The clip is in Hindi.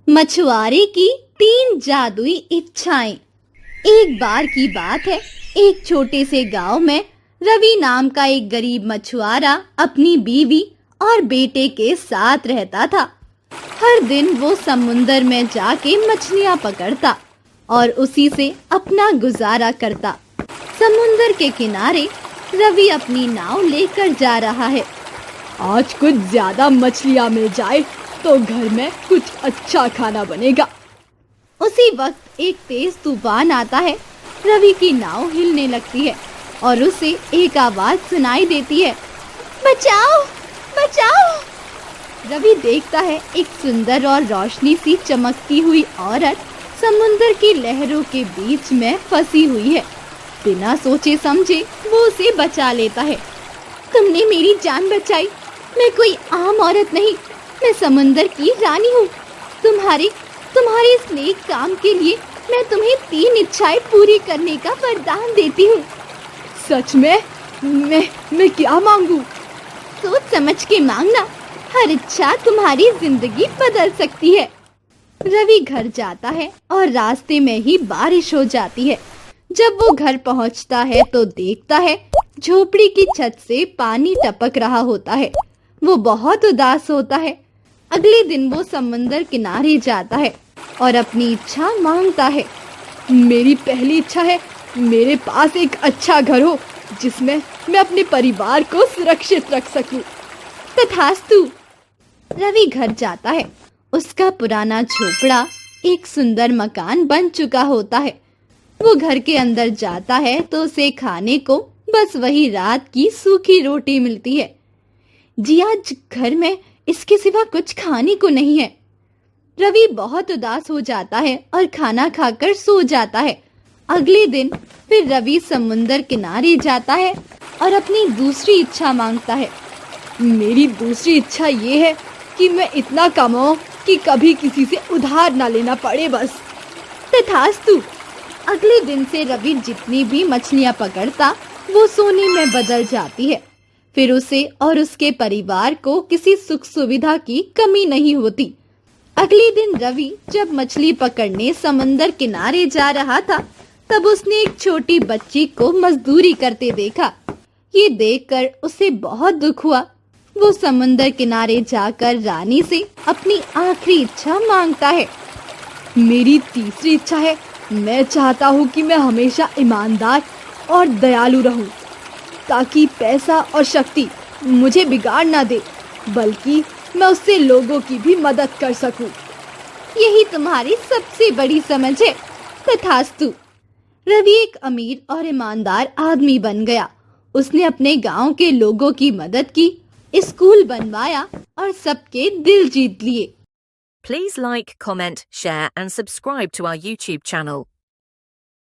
मछुआरे की 3 जादुई इच्छाएं। एक बार की बात है, एक छोटे से गांव में रवि नाम का एक गरीब मछुआरा अपनी बीवी और बेटे के साथ रहता था। हर दिन वो समुंदर में जाके मछलियां पकड़ता और उसी से अपना गुजारा करता। समुंदर के किनारे रवि अपनी नाव लेकर जा रहा है। आज कुछ ज्यादा मछलियां मिल जाए तो घर में कुछ अच्छा खाना बनेगा। उसी वक्त एक तेज तूफान आता है। रवि की नाव हिलने लगती है और उसे एक आवाज सुनाई देती है, बचाओ बचाओ। रवि देखता है एक सुंदर और रोशनी सी चमकती हुई औरत समुद्र की लहरों के बीच में फंसी हुई है। बिना सोचे समझे वो उसे बचा लेता है। तुमने मेरी जान बचाई। मैं कोई आम औरत नहीं, मैं समुंदर की रानी हूँ। तुम्हारे इस नेक काम के लिए मैं तुम्हें 3 इच्छाएं पूरी करने का वरदान देती हूँ। सच में? मैं क्या मांगू? सोच समझ के मांगना, हर इच्छा तुम्हारी जिंदगी बदल सकती है। रवि घर जाता है और रास्ते में ही बारिश हो जाती है। जब वो घर पहुंचता है तो देखता है झोपड़ी की छत से पानी टपक रहा होता है। वो बहुत उदास होता है। अगले दिन वो समुंदर किनारे जाता है और अपनी इच्छा मांगता है। मेरी पहली इच्छा है मेरे पास एक अच्छा घर हो जिसमें मैं अपने परिवार को सुरक्षित रख सकूं। तथास्तु। रवि घर जाता है। उसका पुराना झोपड़ा एक सुंदर मकान बन चुका होता है। वो घर के अंदर जाता है तो उसे खाने को बस वही रात की सूखी रोटी मिलती है। जी, आज घर में इसके सिवा कुछ खाने को नहीं है। रवि बहुत उदास हो जाता है और खाना खाकर सो जाता है। अगले दिन फिर रवि समुंदर किनारे जाता है और अपनी दूसरी इच्छा मांगता है। मेरी दूसरी इच्छा ये है कि मैं इतना कमाऊं कि कभी किसी से उधार ना लेना पड़े बस। तथास्तु। अगले दिन से रवि जितनी भी मछलियां पकड़ता वो सोने में बदल जाती है। फिर उसे और उसके परिवार को किसी सुख सुविधा की कमी नहीं होती। अगले दिन रवि जब मछली पकड़ने समंदर किनारे जा रहा था तब उसने एक छोटी बच्ची को मजदूरी करते देखा। ये देखकर उसे बहुत दुख हुआ। वो समुंदर किनारे जाकर रानी से अपनी आखिरी इच्छा मांगता है। मेरी तीसरी इच्छा है, मैं चाहता हूँ कि मैं हमेशा ईमानदार और दयालु रहूं, ताकि पैसा और शक्ति मुझे बिगाड़ ना दे, बल्कि मैं उससे लोगों की भी मदद कर सकूं। यही तुम्हारी सबसे बड़ी समझ है। तथास्तु। रवि एक अमीर और ईमानदार आदमी बन गया। उसने अपने गांव के लोगों की मदद की, स्कूल बनवाया और सबके दिल जीत लिए। Please like, comment, share and subscribe to our YouTube channel.